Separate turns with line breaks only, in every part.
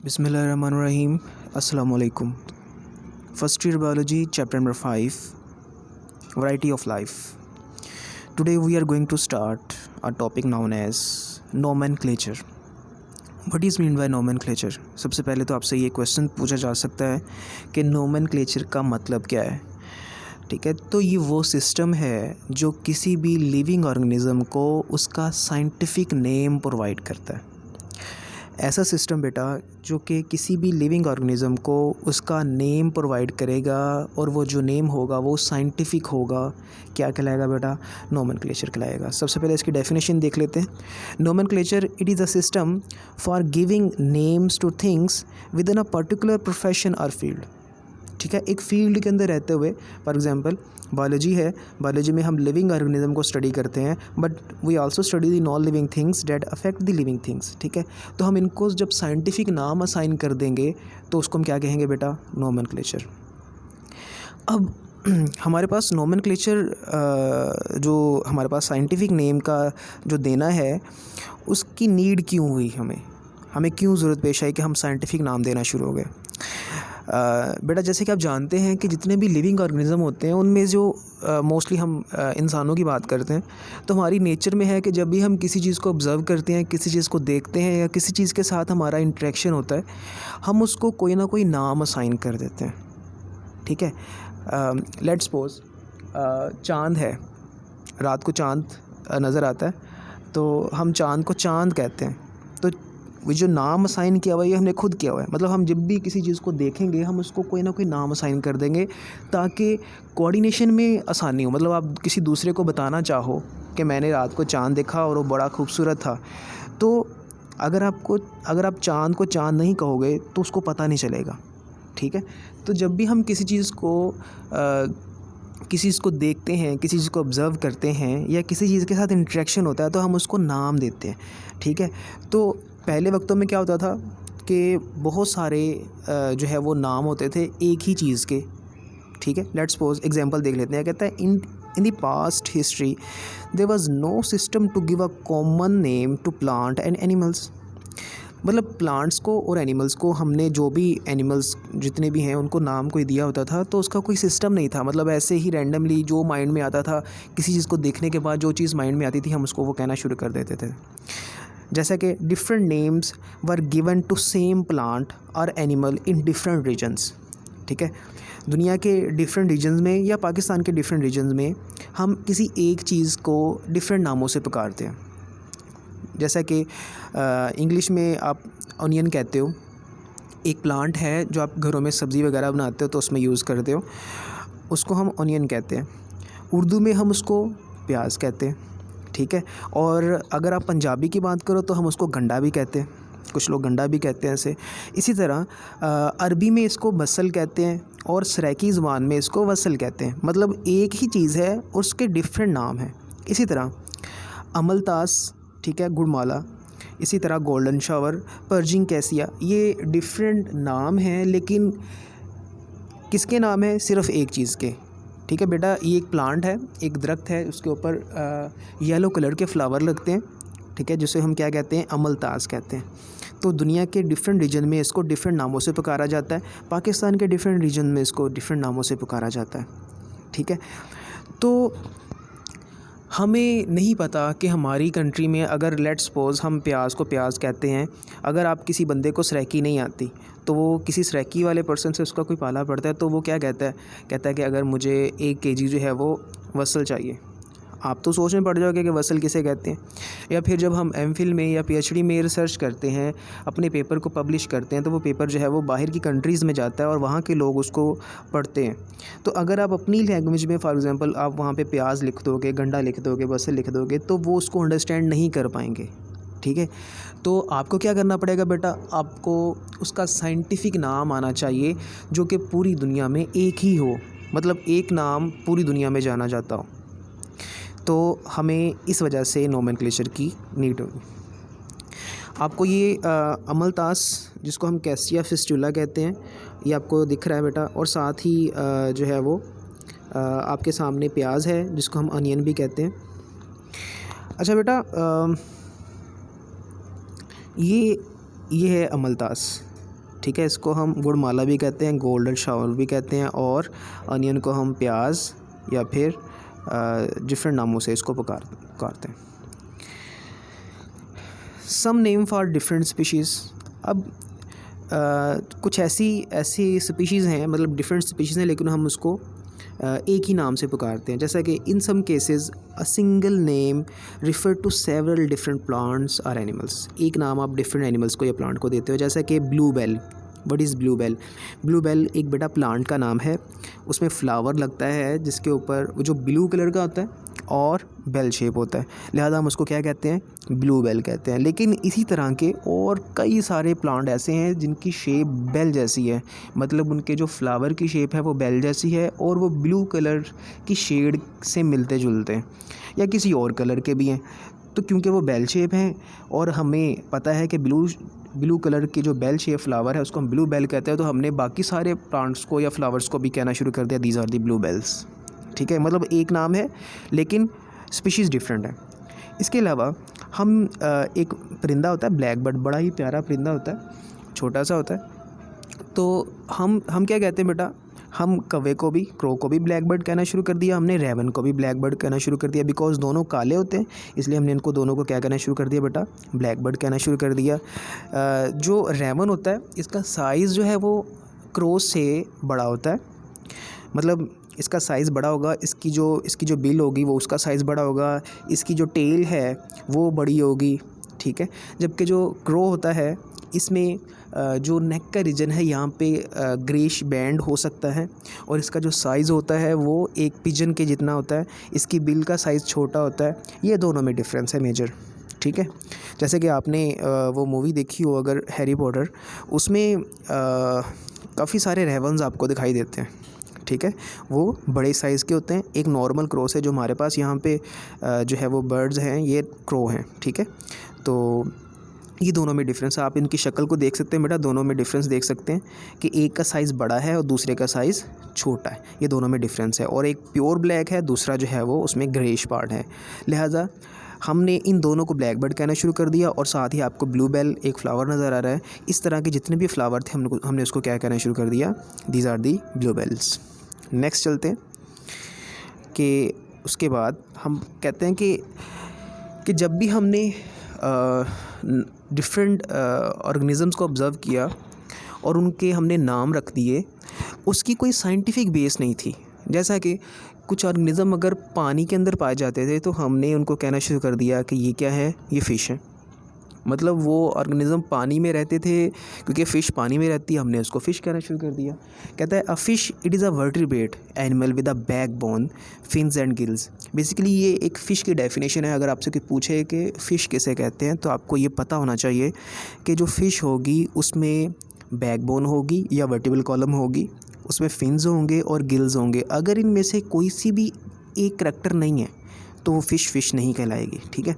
Bismillahirrahmanirrahim. Assalamu alaikum. First year biology, chapter number 5, variety of life. Today we are going to start a topic known as nomenclature. What is meant by nomenclature? सबसे पहले तो आपसे ये question पूछा जा सकता है कि nomenclature का मतलब क्या है. ठीक है, तो ये वो सिस्टम है जो किसी भी लिविंग ऑर्गेनिज्म को उसका साइंटिफिक नेम प्रोवाइड करता है. ऐसा सिस्टम बेटा जो कि किसी भी लिविंग ऑर्गेनिज्म को उसका नेम प्रोवाइड करेगा और वो जो नेम होगा वो साइंटिफिक होगा. क्या कहलाएगा बेटा? नोमेनक्लेचर कहलाएगा. सबसे पहले इसकी डेफिनेशन देख लेते हैं. Nomenclature it is a system for giving names to things within a particular profession और फील्ड. ठीक है, एक फील्ड के अंदर रहते हुए, फॉर एग्जांपल बायोलॉजी है, बायोलॉजी में हम लिविंग ऑर्गेनिज्म को स्टडी करते हैं, but we also study the non living things that affect the living things. ठीक है, तो हम इनको जब साइंटिफिक नाम असाइन कर देंगे तो उसको हम क्या कहेंगे बेटा? नोमेनक्लेचर. अब हमारे पास नोमेनक्लेचर जो हमारे पास साइंटिफिक नेम का जो देना है उसकी नीड क्यों हुई, हमें क्यों ज़रूरत पेश आई कि हम साइंटिफिक नाम देना शुरू हो गए. बेटा जैसे कि आप जानते हैं कि जितने भी लिविंग ऑर्गेनिज्म होते हैं उनमें जो मोस्टली हम इंसानों की बात करते हैं तो हमारी नेचर में है कि जब भी हम किसी चीज़ को ऑब्ज़र्व करते हैं, किसी चीज़ को देखते हैं या किसी चीज़ के साथ हमारा इंटरेक्शन होता है, हम उसको कोई ना कोई नाम असाइन कर देते हैं. ठीक है, लेट्स सपोज चाँद है, रात को चाँद नज़र आता है तो हम चाँद को चाँद कहते हैं. तो वो जो नाम असाइन किया हुआ है ये हमने खुद किया हुआ है. मतलब हम जब भी किसी चीज़ को देखेंगे हम उसको कोई ना कोई नाम असाइन कर देंगे ताकि कोऑर्डिनेशन में आसानी हो. मतलब आप किसी दूसरे को बताना चाहो कि मैंने रात को चाँद देखा और वो बड़ा खूबसूरत था, तो अगर आप चाँद को चाँद नहीं कहोगे तो उसको पता नहीं चलेगा. ठीक है, तो जब भी हम किसी चीज़ को देखते हैं, किसी चीज़ को ऑब्ज़र्व करते हैं या किसी चीज़ के साथ इंटरेक्शन होता है तो हम उसको नाम देते हैं. ठीक है, तो पहले वक्तों में क्या होता था कि बहुत सारे जो है वो नाम होते थे एक ही चीज़ के. ठीक है, लेट्स सपोज एग्जांपल देख लेते हैं. कहता है in the past history there was no system to give a common name to plant and animals. मतलब प्लांट्स को और एनिमल्स को हमने जो भी एनिमल्स जितने भी हैं उनको नाम कोई दिया होता था तो उसका कोई सिस्टम नहीं था. मतलब ऐसे ही रैंडमली जो माइंड में आता था, किसी चीज़ को देखने के बाद जो चीज़ माइंड में आती थी हम उसको वो कहना शुरू कर देते थे. जैसा कि different names were given to same plant और एनिमल इन डिफरेंट रीजन्स. ठीक है, दुनिया के डिफरेंट रीजन्स में या पाकिस्तान के डिफरेंट रीजन्स में हम किसी एक चीज़ को डिफरेंट नामों से पुकारते हैं. जैसा कि इंग्लिश में आप ऑनियन कहते हो, एक प्लांट है जो आप घरों में सब्ज़ी वगैरह बनाते हो तो उसमें यूज़ करते हो, उसको हम ऑनियन कहते हैं. उर्दू में हम उसको प्याज कहते हैं. ठीक है, और अगर आप पंजाबी की बात करो तो हम उसको गंडा भी कहते हैं, कुछ लोग गंडा भी कहते हैं ऐसे. इसी तरह अरबी में इसको बसल कहते हैं और सराइकी ज़ुबान में इसको वसल कहते हैं. मतलब एक ही चीज़ है और उसके डिफरेंट नाम हैं. इसी तरह अमलतास, ठीक है, गुड़माला, इसी तरह गोल्डन शावर, पर्जिंग कैसिया, ये डिफरेंट नाम हैं लेकिन किसके नाम है? सिर्फ़ एक चीज़ के. ठीक है बेटा, ये एक प्लांट है, एक दरख्त है, उसके ऊपर येलो कलर के फ्लावर लगते हैं. ठीक है, जिसे हम क्या कहते हैं? अमलतास कहते हैं. तो दुनिया के डिफरेंट रीजन में इसको डिफरेंट नामों से पुकारा जाता है. पाकिस्तान के डिफरेंट रीजन में इसको डिफरेंट नामों से पुकारा जाता है. ठीक है, तो हमें नहीं पता कि हमारी कंट्री में अगर लेट्स सपोज हम प्याज को प्याज कहते हैं, अगर आप किसी बंदे को सराइकी नहीं आती तो वो किसी सराइकी वाले पर्सन से उसका कोई पाला पड़ता है तो वो क्या कहता है कि अगर मुझे 1 केजी जो है वो वसल चाहिए. आप तो सोच में पड़ जाओगे कि वसल किसे कहते हैं. या फिर जब हम एमफिल में या पीएचडी में रिसर्च करते हैं, अपने पेपर को पब्लिश करते हैं, तो वो पेपर जो है वो बाहर की कंट्रीज़ में जाता है और वहाँ के लोग उसको पढ़ते हैं. तो अगर आप अपनी लैंग्वेज में फॉर एग्ज़ाम्पल आप वहाँ पे प्याज लिख दोगे, गंडा लिख दोगे, वसल लिख दोगे तो वो उसको अंडरस्टैंड नहीं कर पाएंगे. ठीक है, तो आपको क्या करना पड़ेगा बेटा? आपको उसका साइंटिफिक नाम आना चाहिए जो कि पूरी दुनिया में एक ही हो, मतलब एक नाम पूरी दुनिया में जाना जाता हो. तो हमें इस वजह से नोमेनक्लेचर की नीड होगी. आपको ये अमलतास जिसको हम कैसिया फिस्टुला कहते हैं ये आपको दिख रहा है बेटा, और साथ ही जो है वो आपके सामने प्याज है जिसको हम अनियन भी कहते हैं. अच्छा बेटा, ये है अमलतास. ठीक है। इसको हम गुड़माला भी कहते हैं, गोल्डन शावर भी कहते हैं, और अनियन को हम प्याज या फिर डिफरेंट नामों से इसको पुकारते हैं। Some name for different species. अब कुछ ऐसी स्पीशीज़ हैं, मतलब डिफरेंट स्पीशीज़ हैं, लेकिन हम उसको एक ही नाम से पुकारते हैं। जैसा कि in some cases a single name refer to several different plants और एनिमल्स। एक नाम आप डिफरेंट एनिमल्स को या प्लांट को देते हो, जैसा कि bluebell. What is bluebell? Bluebell एक बेटा प्लांट का नाम है, उसमें फ्लावर लगता है जिसके ऊपर वो जो ब्लू कलर का होता है और बेल शेप होता है, लिहाजा हम उसको क्या कहते हैं? ब्लू बेल कहते हैं। लेकिन इसी तरह के और कई सारे प्लांट ऐसे हैं जिनकी शेप बेल जैसी है, मतलब उनके जो फ्लावर की शेप है वो बेल जैसी है और वो ब्लू कलर की शेड से मिलते जुलते हैं, या किसी और कलर के भी हैं। तो क्योंकि वो बेल शेप हैं और हमें पता है कि ब्लू कलर की जो बेल शेप फ्लावर है उसको हम ब्लू बेल कहते हैं, तो हमने बाकी सारे प्लांट्स को या फ्लावर्स को भी कहना शुरू कर दिया these are the bluebells. ठीक है, मतलब एक नाम है लेकिन स्पीशीज़ डिफरेंट है। इसके अलावा हम एक परिंदा होता है ब्लैक बर्ड, बड़ा ही प्यारा परिंदा होता है, छोटा सा होता है। तो हम क्या कहते हैं बेटा? हम कौवे को भी, क्रो को भी ब्लैक बर्ड कहना शुरू कर दिया, हमने रेवन को भी ब्लैक बर्ड कहना शुरू कर दिया। बिकॉज दोनों काले होते हैं इसलिए हमने इनको दोनों को क्या कहना शुरू कर दिया बेटा? ब्लैक बर्ड कहना शुरू कर दिया। जो रेवन होता है इसका साइज़ जो है वो क्रो से बड़ा होता है, मतलब इसका साइज़ बड़ा होगा, इसकी जो बिल होगी वो उसका साइज़ बड़ा होगा, इसकी जो टेल है वो बड़ी होगी। ठीक है, जबकि जो क्रो होता है इसमें जो नेक का रीजन है यहाँ पे ग्रेश बैंड हो सकता है, और इसका जो साइज़ होता है वो एक पिजन के जितना होता है, इसकी बिल का साइज़ छोटा होता है। ये दोनों में डिफरेंस है मेजर। ठीक है, जैसे कि आपने वो मूवी देखी हो अगर, हैरी पॉटर, उसमें काफ़ी सारे रेवन्स आपको दिखाई देते हैं। ठीक है, वो बड़े साइज़ के होते हैं। एक नॉर्मल क्रो है जो हमारे पास यहाँ पे जो है वो बर्ड्स हैं, ये क्रो हैं। ठीक है, तो ये दोनों में डिफरेंस है। आप इनकी शक्ल को देख सकते हैं बेटा, दोनों में डिफरेंस देख सकते हैं कि एक का साइज़ बड़ा है और दूसरे का साइज़ छोटा है। ये दोनों में डिफरेंस है, और एक प्योर ब्लैक है, दूसरा जो है वो उसमें ग्रेइश पार्ट है। लिहाजा हमने इन दोनों को ब्लैक बर्ड कहना शुरू कर दिया, और साथ ही आपको ब्लू बेल एक फ़्लावर नज़र आ रहा है। इस तरह के जितने भी फ्लावर थे हमने उसको क्या कहना शुरू कर दिया? These are the bluebells. Next चलते हैं कि उसके बाद हम कहते हैं कि जब भी हमने डिफरेंट ऑर्गेनिज़म्स को ऑब्ज़र्व किया और उनके हमने नाम रख दिए, उसकी कोई साइंटिफिक बेस नहीं थी। जैसा कि कुछ ऑर्गेनिज़म अगर पानी के अंदर पाए जाते थे तो हमने उनको कहना शुरू कर दिया कि ये क्या है? ये फ़िश है। मतलब वो ऑर्गेनिज़म पानी में रहते थे, क्योंकि फ़िश पानी में रहती है, हमने उसको फ़िश कहना शुरू कर दिया। कहता है a fish it is a vertebrate animal with a backbone, fins and gills. Basically ये एक फ़िश की डेफिनेशन है। अगर आपसे कोई पूछे कि फ़िश किसे कहते हैं तो आपको ये पता होना चाहिए कि जो फ़िश होगी उसमें बैकबोन होगी या वर्टिबल कॉलम होगी, उसमें फिन्स होंगे और गिल्स होंगे। अगर इनमें से कोई सी भी एक करैक्टर नहीं है तो वो फ़िश नहीं कहलाएगी। ठीक है,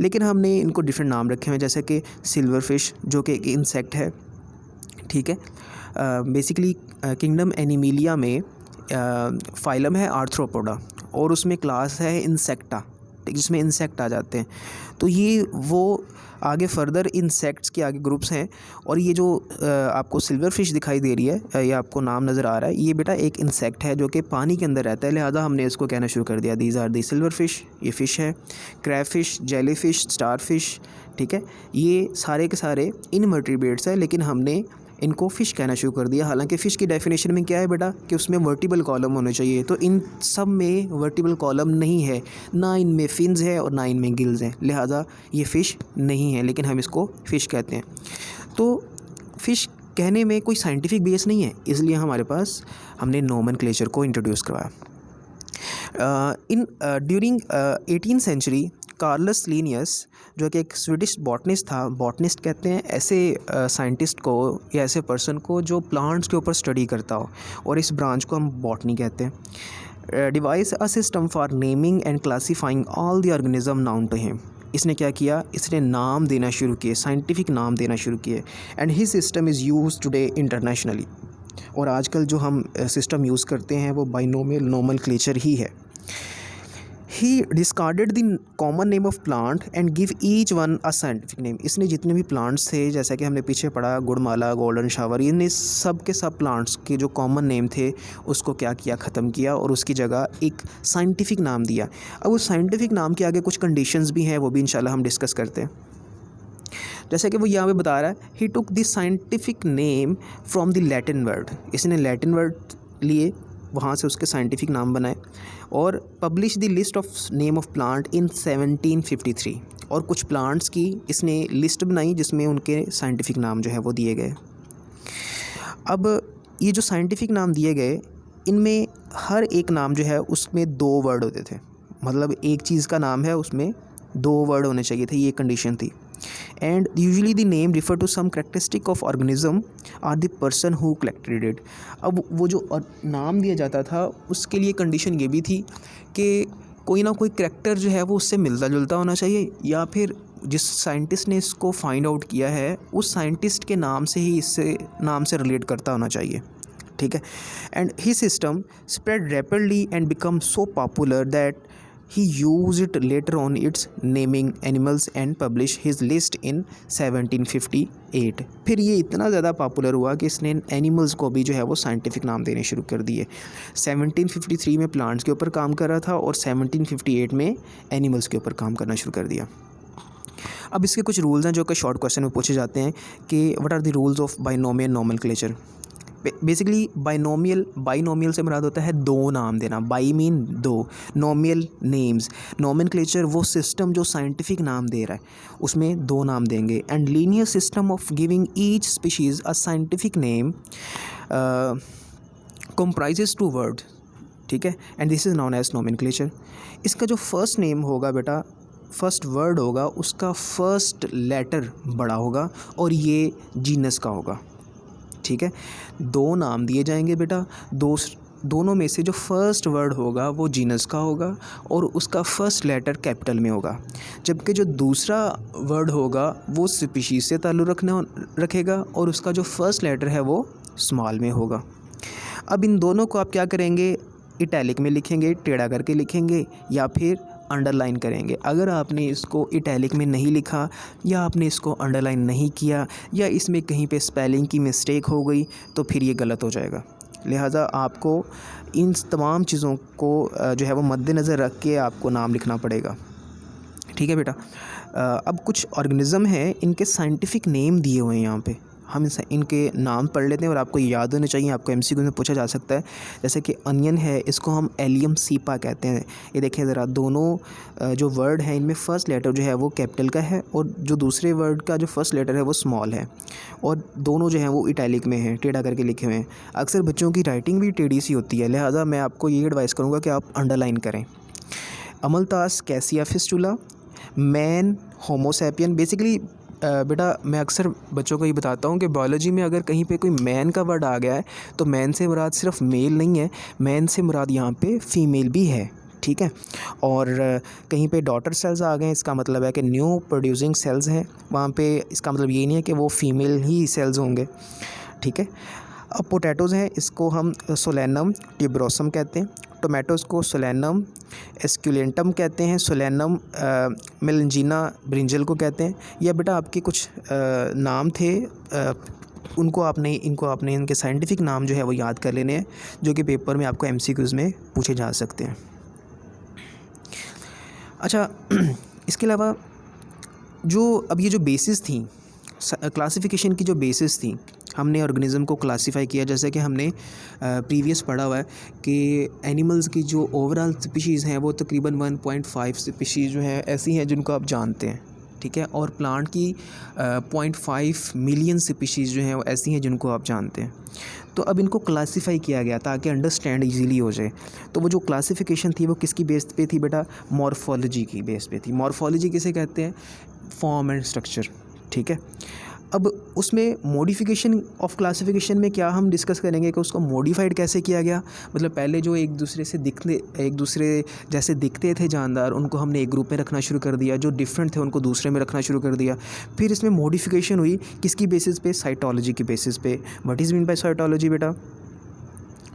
लेकिन हमने इनको डिफरेंट नाम रखे हुए हैं, जैसे कि सिल्वर फ़िश जो कि एक इंसेक्ट है। ठीक है, बेसिकली किंगडम एनिमिलिया में फाइलम है आर्थ्रोपोडा, और उसमें क्लास है इंसेक्टा, जिसमें इंसेक्ट आ जाते हैं। तो ये वो आगे फर्दर इंसेक्ट्स के आगे ग्रुप्स हैं, और ये जो आपको सिल्वर फिश दिखाई दे रही है या आपको नाम नज़र आ रहा है, ये बेटा एक इंसेक्ट है जो कि पानी के अंदर रहता है। लिहाजा हमने इसको कहना शुरू कर दिया these are the silverfish. ये फ़िश है। Crab fish, jellyfish, starfish, ठीक है, ये सारे के सारे इनवर्टिब्रेट्स है, लेकिन हमने इनको फ़िश कहना शुरू कर दिया। हालांकि फ़िश की डेफिनेशन में क्या है बेटा कि उसमें वर्टिबल कॉलम होने चाहिए, तो इन सब में वर्टिबल कॉलम नहीं है, ना इनमें फिन्स है और ना इनमें गिल्स हैं, लिहाजा ये फ़िश नहीं है, लेकिन हम इसको फ़िश कहते हैं। तो फ़िश कहने में कोई साइंटिफिक बेस नहीं है, इसलिए हमारे पास हमने नोमेनक्लेचर को इंट्रोड्यूस करवाया। During 18th century Carolus Linnaeus जो कि एक स्वीडिश बॉटनिस्ट था, बॉटनिस्ट कहते हैं ऐसे साइंटिस्ट को या ऐसे पर्सन को जो प्लांट्स के ऊपर स्टडी करता हो, और इस ब्रांच को हम बॉटनी कहते हैं। Devise a system for naming and classifying all the organism known to him. इसने क्या किया, इसने नाम देना शुरू किए, साइंटिफिक नाम देना शुरू किए, and his system is use today internationally. और आजकल जो हम सिस्टम यूज़ करते हैं वो बाइनोमियल नोमेनक्लेचर ही है। He discarded the common name of plant and give each one a scientific name. इसने जितने भी प्लांट्स थे, जैसा कि हमने पीछे पढ़ा गुड़माला, गोल्डन शावर, इनने सब के सब प्लांट्स के जो कॉमन नेम थे उसको क्या किया, ख़त्म किया और उसकी जगह एक साइंटिफिक नाम दिया। अब उस साइंटिफिक नाम के आगे कुछ कंडीशंस भी हैं, वो भी इंशाल्लाह हम डिस्कस करते हैं। जैसा कि वो यहाँ पे बता रहा है, he took the scientific name from the Latin word. इसने लैटिन वर्ड लिए, वहाँ से उसके साइंटिफिक नाम बनाए और publish the list of name of plant in 1753। और कुछ प्लांट्स की इसने लिस्ट बनाई जिसमें उनके साइंटिफिक नाम जो है वो दिए गए। अब ये जो साइंटिफिक नाम दिए गए, इनमें हर एक नाम जो है उसमें 2 वर्ड होते थे। मतलब एक चीज़ का नाम है उसमें 2 वर्ड होने चाहिए थे, ये कंडीशन थी। And usually the name refer to some characteristic of organism or the person who collected it. अब वो जो नाम दिया जाता था उसके लिए कंडीशन ये भी थी कि कोई ना कोई करेक्टर जो है वो उससे मिलता जुलता होना चाहिए, या फिर जिस साइंटिस्ट ने इसको फाइंड आउट किया है उस साइंटिस्ट के नाम से ही इससे नाम से रिलेट करता होना चाहिए। ठीक है। And he system spread rapidly and become so popular that he used it later on its naming animals and published his list in 1758। फिर ये इतना ज़्यादा पॉपुलर हुआ कि इसने एनिमल्स को भी जो है वो साइंटिफिक नाम देने शुरू कर दिए। 1753 में प्लांट्स के ऊपर काम कर रहा था और 1758 में एनिमल्स के ऊपर काम करना शुरू कर दिया। अब इसके कुछ रूल्स हैं जो कि शॉर्ट क्वेश्चन में पूछे जाते हैं कि what are the rules of binomial nomenclature. Basically binomial से मुराद होता है 2 नाम देना। Bi mean 2, nomial names. Nomenclature वो सिस्टम जो साइंटिफिक नाम दे रहा है उसमें 2 नाम देंगे। And linear system of giving each species a scientific name comprises 2 word. ठीक है। And this is known as nomenclature. इसका जो फर्स्ट नेम होगा बेटा, फर्स्ट वर्ड होगा, उसका फर्स्ट लेटर बड़ा होगा और ये जीनस का होगा। ठीक है। 2 नाम दिए जाएंगे बेटा, दोनों में से जो फर्स्ट वर्ड होगा वो जीनस का होगा और उसका फर्स्ट लेटर कैपिटल में होगा, जबकि जो दूसरा वर्ड होगा वो स्पीशीज़ से ताल्लुक़ रखेगा और उसका जो फर्स्ट लेटर है वो स्मॉल में होगा। अब इन दोनों को आप क्या करेंगे, इटैलिक में लिखेंगे, टेढ़ा करके लिखेंगे या फिर अंडरलाइन करेंगे। अगर आपने इसको इटैलिक में नहीं लिखा या आपने इसको अंडरलाइन नहीं किया या इसमें कहीं पे स्पेलिंग की मिस्टेक हो गई तो फिर ये गलत हो जाएगा। लिहाजा आपको इन तमाम चीज़ों को जो है वो मद्देनज़र रख के आपको नाम लिखना पड़ेगा। ठीक है बेटा। अब कुछ ऑर्गेनिज़म हैं, इनके साइंटिफिक नेम दिए हुए हैं यहाँ पे। हम इनके नाम पढ़ लेते हैं और आपको याद होने चाहिए, आपको एमसीक्यू में पूछा जा सकता है। जैसे कि अनियन है, इसको हम एलियम सीपा कहते हैं। ये देखें ज़रा, दोनों जो वर्ड हैं इनमें फ़र्स्ट लेटर जो है वो कैपिटल का है और जो दूसरे वर्ड का जो फर्स्ट लेटर है वो स्मॉल है और दोनों जो हैं वो इटैलिक में हैं, टेढ़ा करके लिखे हुए हैं। अक्सर बच्चों की राइटिंग भी टेढ़ी सी होती है, लिहाजा मैं आपको ये एडवाइस करूँगा कि आप अंडरलाइन करें। अमलतास cassia fistula, man homo sapien. Basically बेटा मैं अक्सर बच्चों को ये बताता हूँ कि बायोलॉजी में अगर कहीं पे कोई मैन का वर्ड आ गया है तो मैन से मुराद सिर्फ मेल नहीं है, मैन से मुराद यहाँ पे फीमेल भी है। ठीक है। और कहीं पे डॉटर सेल्स आ गए हैं, इसका मतलब है कि न्यू प्रोड्यूसिंग सेल्स हैं वहाँ पे, इसका मतलब ये नहीं है कि वो फीमेल ही सेल्स होंगे। ठीक है। अब पोटैटोज़ हैं, इसको हम सोलेनम ट्यूबरोसम कहते हैं। टोमेटोज़ को सोलेनम एस्क्यूलेंटम कहते हैं, सोलेनम मेलंजीना ब्रिंजल को कहते हैं। या बेटा आपके कुछ नाम थे, इनको आपने इनके साइंटिफिक नाम जो है वो याद कर लेने हैं, जो कि पेपर में आपको एमसीक्यूज़ में पूछे जा सकते हैं। अच्छा, इसके अलावा जो अब ये जो बेसिस थी क्लासिफिकेशन की, जो बेसिस थी, हमने ऑर्गेनिज़म को क्लासिफाई किया। जैसे कि हमने प्रीवियस पढ़ा हुआ है कि एनिमल्स की जो ओवरऑल स्पीशीज़ हैं वो तकरीबन 1.5 स्पीशीज़ जो है ऐसी हैं जिनको आप जानते हैं। ठीक है। और प्लांट की 0.5 मिलियन स्पीशीज़ जो हैं वो ऐसी हैं जिनको आप जानते हैं। तो अब इनको क्लासिफाई किया गया ताकि अंडरस्टैंड इजीली हो जाए। तो वो जो क्लासिफिकेशन थी वो किसकी बेस पे थी बेटा, मॉर्फोलॉजी की बेस पे थी। मॉर्फोलॉजी किसे कहते हैं, फॉर्म एंड स्ट्रक्चर। ठीक है। अब उसमें मॉडिफिकेशन ऑफ क्लासिफिकेशन में क्या हम डिस्कस करेंगे कि उसको मॉडिफाइड कैसे किया गया। मतलब पहले जो एक दूसरे जैसे दिखते थे जानदार, उनको हमने एक ग्रुप में रखना शुरू कर दिया, जो डिफरेंट थे उनको दूसरे में रखना शुरू कर दिया। फिर इसमें मॉडिफिकेशन हुई किसकी बेसिस पे, साइटोलॉजी की बेसिस पे। What is mean by cytology बेटा,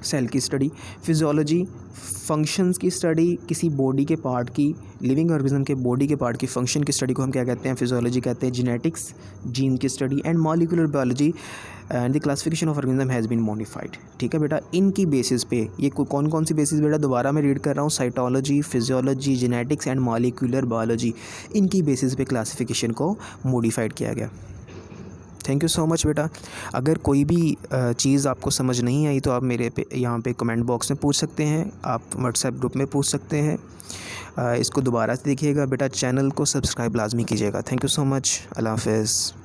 सेल की स्टडी, फिजियोलॉजी फंक्शंस की स्टडी, किसी बॉडी के पार्ट की, लिविंग ऑर्गेनिज्म के बॉडी के पार्ट की फंक्शन की स्टडी को हम क्या कहते हैं, फिजियोलॉजी कहते हैं। जेनेटिक्स, जीन की study and molecular biology and the classification of organism has been modified. ठीक है बेटा, इनकी बेसिस पे ये कौन कौन सी बेसिस बेटा दोबारा मैं रीड कर रहा हूँ, cytology, physiology, genetics and molecular biology, इनकी बेसिस पे क्लासिफिकेशन को मॉडिफाइड किया गया। थैंक यू सो मच बेटा। अगर कोई भी चीज़ आपको समझ नहीं आई तो आप मेरे पे यहाँ पे कमेंट बॉक्स में पूछ सकते हैं, आप व्हाट्सएप ग्रुप में पूछ सकते हैं। इसको दोबारा से देखिएगा बेटा, चैनल को सब्सक्राइब लाजमी कीजिएगा। Thank you so much. अल्लाह हाफ़िज़।